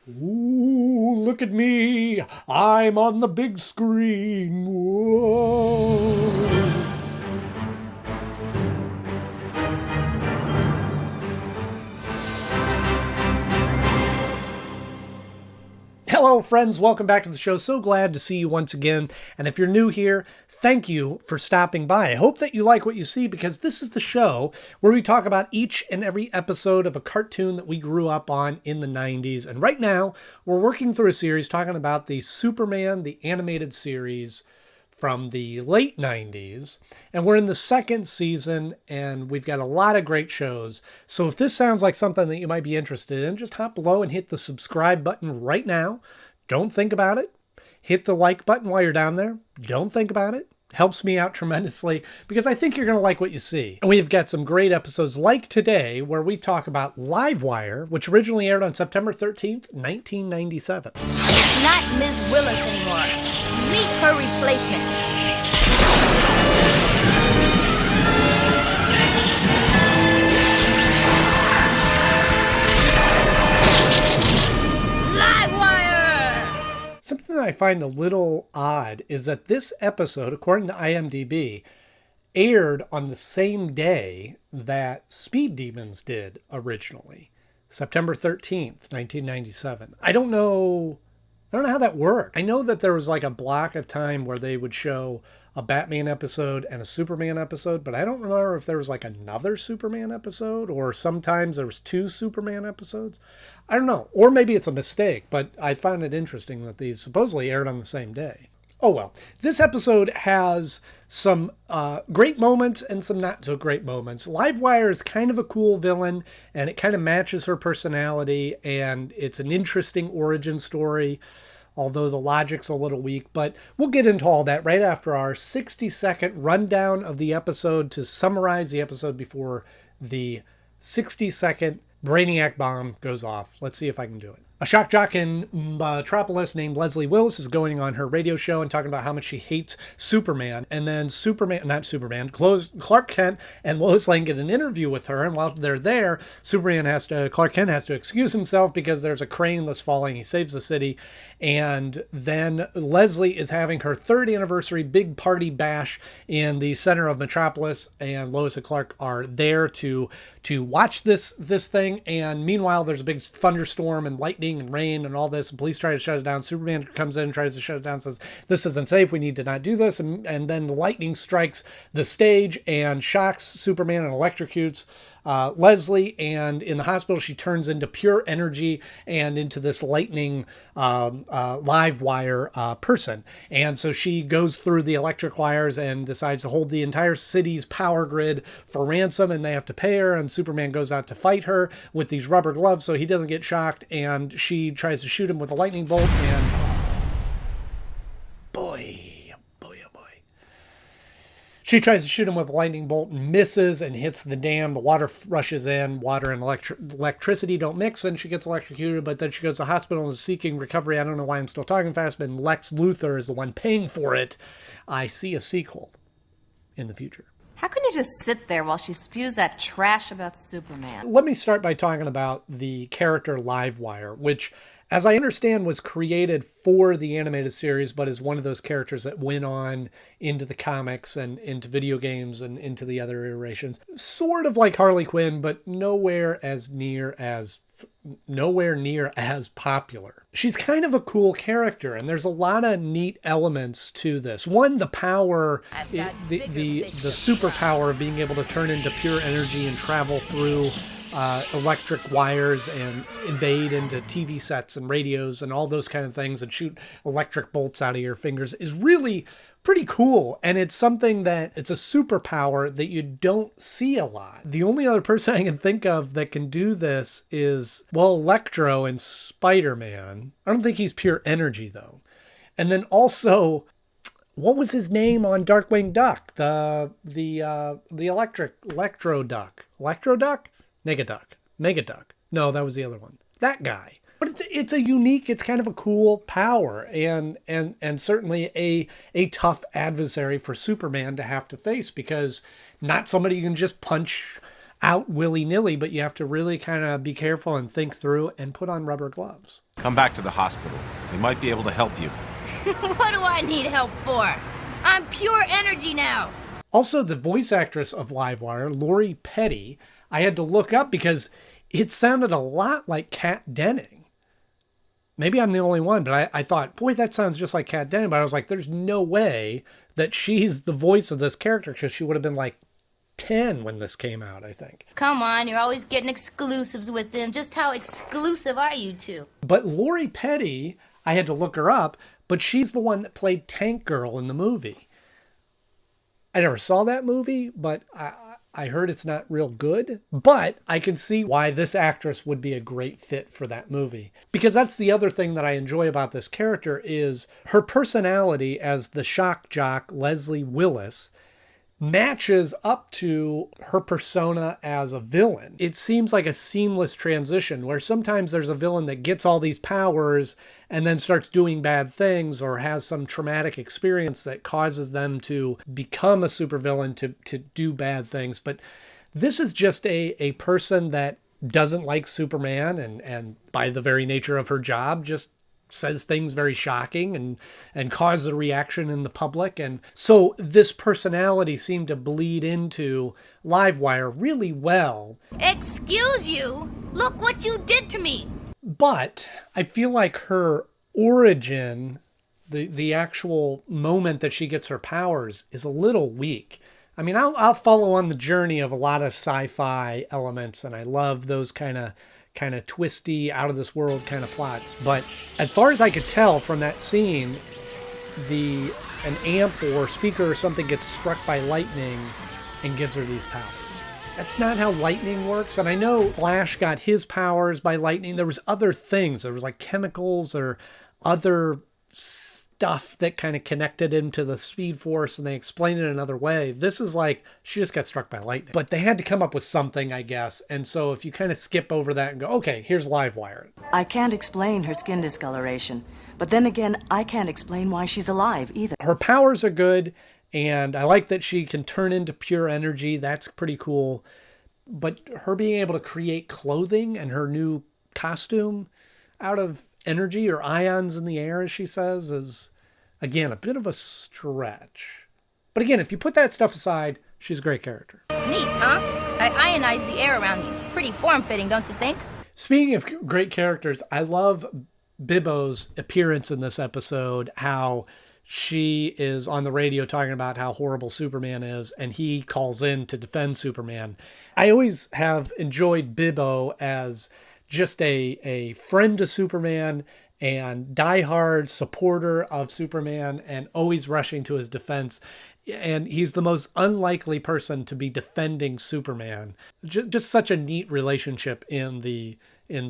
Ooh, look at me. I'm on the big screen. Whoa. Hello, friends. Welcome back to the show. So glad to see you once again. And if you're new here, thank you for stopping by. I hope that you like what you see, because this is the show where we talk about each and every episode of a cartoon that we grew up on in the 90s. And right now, we're working through a series talking about the Superman, the animated series from the late 90s. And we're in the second season, and we've got a lot of great shows. So if this sounds like something that you might be interested in, just hop below and hit the subscribe button right now. Don't think about it. Hit the like button while you're down there. Don't think about it. Helps me out tremendously, because I think you're going to like what you see. And we've got some great episodes like today, where we talk about Livewire, which originally aired on September 13th, 1997. It's not Ms. Willis anymore. Meet her replacement. Livewire! Something that I find a little odd is that this episode, according to IMDb, aired on the same day that Speed Demons did originally, September 13th, 1997. I don't know how that worked. I know that there was like a block of time where they would show a Batman episode and a Superman episode, but I don't remember if there was like another Superman episode, or sometimes there was two Superman episodes. I don't know. Or maybe it's a mistake, but I found it interesting that these supposedly aired on the same day. Oh well. This episode has some great moments and some not so great moments. Livewire is kind of a cool villain, and it kind of matches her personality, and it's an interesting origin story, although the logic's a little weak. But we'll get into all that right after our 60-second rundown of the episode to summarize the episode before the 60-second Brainiac bomb goes off. Let's see if I can do it. A shock jock in Metropolis named Leslie Willis is going on her radio show and talking about how much she hates Superman. And then Clark Kent and Lois Lane get an interview with her. And while they're there, Clark Kent has to excuse himself because there's a crane that's falling. He saves the city. And then Leslie is having her third anniversary big party bash in the center of Metropolis. And Lois and Clark are there to watch this thing. And meanwhile, there's a big thunderstorm and lightning and rain and all this, and police try to shut it down. Superman comes in and tries to shut it down, says this isn't safe, we need to not do this, and then lightning strikes the stage and shocks Superman and electrocutes Leslie, and in the hospital she turns into pure energy and into this lightning live wire person. And so she goes through the electric wires and decides to hold the entire city's power grid for ransom, and they have to pay her, and Superman goes out to fight her with these rubber gloves so he doesn't get shocked, and she tries to shoot him with a lightning bolt, and she tries to shoot him with a lightning bolt and misses and hits the dam. The water rushes in. Water and electricity don't mix, and she gets electrocuted. But then she goes to the hospital and is seeking recovery. I don't know why I'm still talking fast, but Lex Luthor is the one paying for it. I see a sequel in the future. How can you just sit there while she spews that trash about Superman? Let me start by talking about the character Livewire, which, as I understand, was created for the animated series, but is one of those characters that went on into the comics and into video games and into the other iterations. Sort of like Harley Quinn, but nowhere near as popular. She's kind of a cool character, and there's a lot of neat elements to this. One, the power, the superpower of being able to turn into pure energy and travel through electric wires and invade into TV sets and radios and all those kind of things and shoot electric bolts out of your fingers is really pretty cool. And it's something that it's a superpower that you don't see a lot. The only other person I can think of that can do this is, well, Electro in Spider-Man. I don't think he's pure energy though. And then also, what was his name on Darkwing Duck? The Electro Duck. Electro Duck? Megaduck. No, that was the other one. That guy. But it's a unique, it's kind of a cool power, and certainly a tough adversary for Superman to have to face, because not somebody you can just punch out willy-nilly, but you have to really kind of be careful and think through and put on rubber gloves. Come back to the hospital. They might be able to help you. What do I need help for? I'm pure energy now. Also, the voice actress of Livewire, Lori Petty, I had to look up because it sounded a lot like Kat Denning. Maybe I'm the only one, but I thought, boy, that sounds just like Kat Denning. But I was like, there's no way that she's the voice of this character, because she would have been like 10 when this came out, I think. Come on, you're always getting exclusives with them. Just how exclusive are you two? But Lori Petty, I had to look her up, but she's the one that played Tank Girl in the movie. I never saw that movie, but I heard it's not real good. But I can see why this actress would be a great fit for that movie. Because that's the other thing that I enjoy about this character is her personality as the shock jock, Leslie Willis, matches up to her persona as a villain. It seems like a seamless transition where sometimes there's a villain that gets all these powers and then starts doing bad things or has some traumatic experience that causes them to become a supervillain to do bad things. But this is just a person that doesn't like Superman and by the very nature of her job just says things very shocking and causes a reaction in the public. And so this personality seemed to bleed into Livewire really well. Excuse you? Look what you did to me. But I feel like her origin, the actual moment that she gets her powers, is a little weak. I mean, I'll follow on the journey of a lot of sci-fi elements, and I love those kind of twisty, out of this world kind of plots. But as far as I could tell from that scene, an amp or speaker or something gets struck by lightning and gives her these powers. That's not how lightning works. And I know Flash got his powers by lightning. There was other things. There was like chemicals or other stuff that kind of connected him to the Speed Force, and they explained it another way. This is like she just got struck by lightning. But they had to come up with something, I guess. And so if you kind of skip over that and go, okay, here's Livewire. I can't explain her skin discoloration. But then again, I can't explain why she's alive either. Her powers are good, and I like that she can turn into pure energy. That's pretty cool. But her being able to create clothing and her new costume out of energy or ions in the air, as she says, is, again, a bit of a stretch. But again, if you put that stuff aside, she's a great character. Neat, huh? I ionize the air around you. Pretty form-fitting, don't you think? Speaking of great characters, I love Bibbo's appearance in this episode, how she is on the radio talking about how horrible Superman is, and he calls in to defend Superman. I always have enjoyed Bibbo as just a friend to Superman and diehard supporter of Superman and always rushing to his defense. And he's the most unlikely person to be defending Superman. Just such a neat relationship in the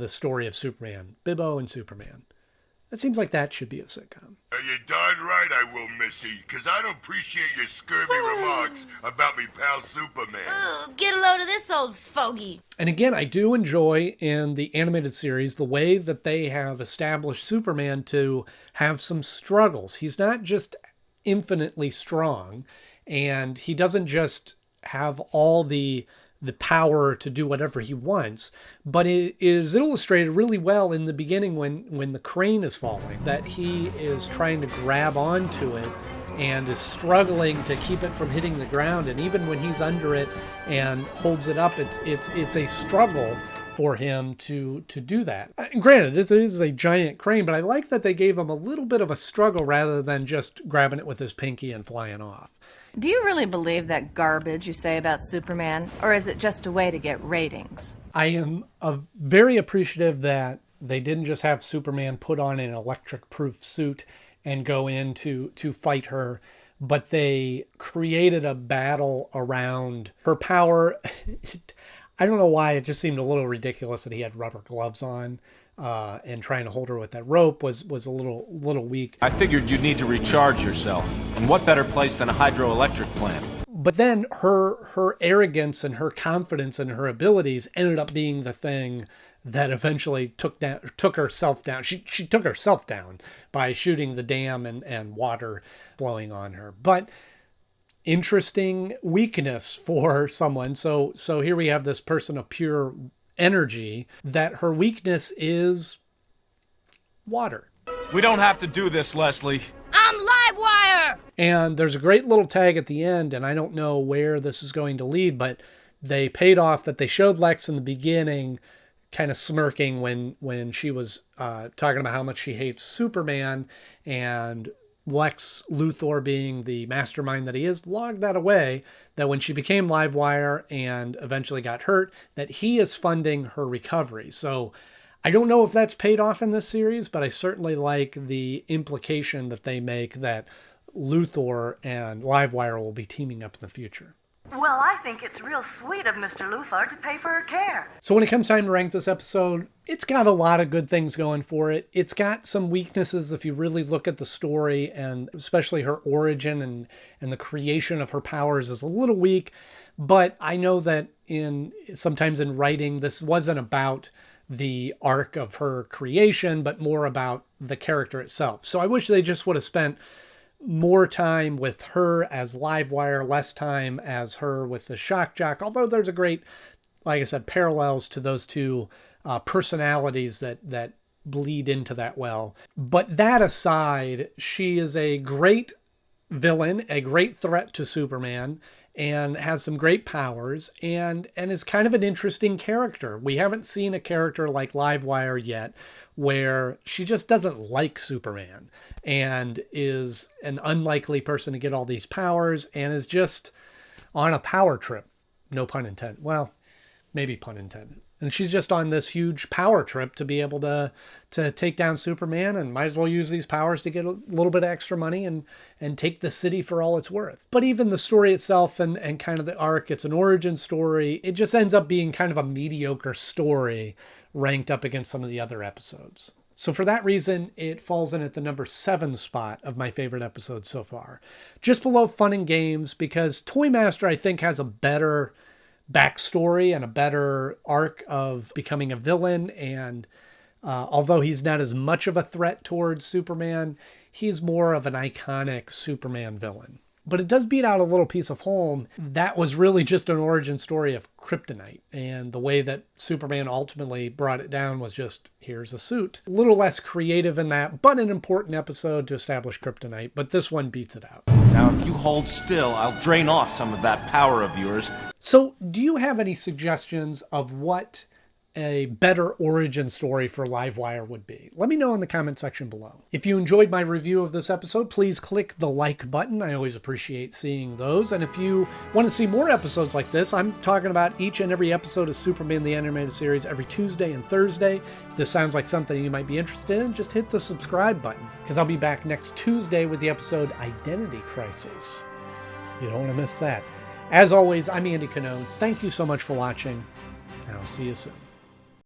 story of Superman. Bibbo and Superman. It seems like that should be a sitcom. You're darn right I will, Missy, because I don't appreciate your scurvy remarks about me pal Superman. Get a load of this old fogey. And again, I do enjoy in the animated series the way that they have established Superman to have some struggles. He's not just infinitely strong, and he doesn't just have all the power to do whatever he wants, but it is illustrated really well in the beginning when the crane is falling, that he is trying to grab onto it and is struggling to keep it from hitting the ground. And even when he's under it and holds it up, it's a struggle for him to do that. Granted, this is a giant crane, but I like that they gave him a little bit of a struggle rather than just grabbing it with his pinky and flying off. Do you really believe that garbage you say about Superman, or is it just a way to get ratings? I am very appreciative that they didn't just have Superman put on an electric-proof suit and go in to fight her, but they created a battle around her power. I don't know why, it just seemed a little ridiculous that he had rubber gloves on. And trying to hold her with that rope was a little weak. I figured you'd need to recharge yourself. And what better place than a hydroelectric plant? But then her arrogance and her confidence and her abilities ended up being the thing that eventually took herself down. She took herself down by shooting the dam and water flowing on her. But interesting weakness for someone. So here we have this person of pure energy that her weakness is water. We don't have to do this, Leslie. I'm Livewire! And there's a great little tag at the end, and I don't know where this is going to lead, but they paid off that they showed Lex in the beginning kind of smirking when she was talking about how much she hates Superman, and Lex Luthor, being the mastermind that he is, logged that away, that when she became Livewire and eventually got hurt, that he is funding her recovery. So I don't know if that's paid off in this series, but I certainly like the implication that they make that Luthor and Livewire will be teaming up in the future. Well, I think it's real sweet of Mr. Luthor to pay for her care. So when it comes time to rank this episode, it's got a lot of good things going for it. It's got some weaknesses if you really look at the story, and especially her origin and the creation of her powers is a little weak. But I know that sometimes in writing, this wasn't about the arc of her creation, but more about the character itself. So I wish they just would have spent more time with her as Livewire, less time as her with the Shock Jock. Although there's a great, like I said, parallels to those two personalities that bleed into that well. But that aside, she is a great villain, a great threat to Superman, and has some great powers, and is kind of an interesting character. We haven't seen a character like Livewire yet where she just doesn't like Superman and is an unlikely person to get all these powers and is just on a power trip. No pun intended. Well, maybe pun intended. And she's just on this huge power trip to be able to take down Superman, and might as well use these powers to get a little bit of extra money and take the city for all it's worth. But even the story itself and kind of the arc, it's an origin story. It just ends up being kind of a mediocre story ranked up against some of the other episodes. So for that reason, it falls in at the number 7 spot of my favorite episodes so far. Just below Fun and Games, because Toymaster, I think, has a better backstory and a better arc of becoming a villain, and although he's not as much of a threat towards Superman, he's more of an iconic Superman villain. But it does beat out a little piece of home. That was really just an origin story of kryptonite, and the way that Superman ultimately brought it down was just, here's a suit. A little less creative in that, but an important episode to establish kryptonite, but this one beats it out. Now, if you hold still, I'll drain off some of that power of yours. So, do you have any suggestions of what a better origin story for Livewire would be? Let me know in the comment section below. If you enjoyed my review of this episode, please click the like button. I always appreciate seeing those. And if you want to see more episodes like this, I'm talking about each and every episode of Superman the Animated Series every Tuesday and Thursday. If this sounds like something you might be interested in, just hit the subscribe button, because I'll be back next Tuesday with the episode Identity Crisis. You don't want to miss that. As always, I'm Andy Knode. Thank you so much for watching, and I'll see you soon.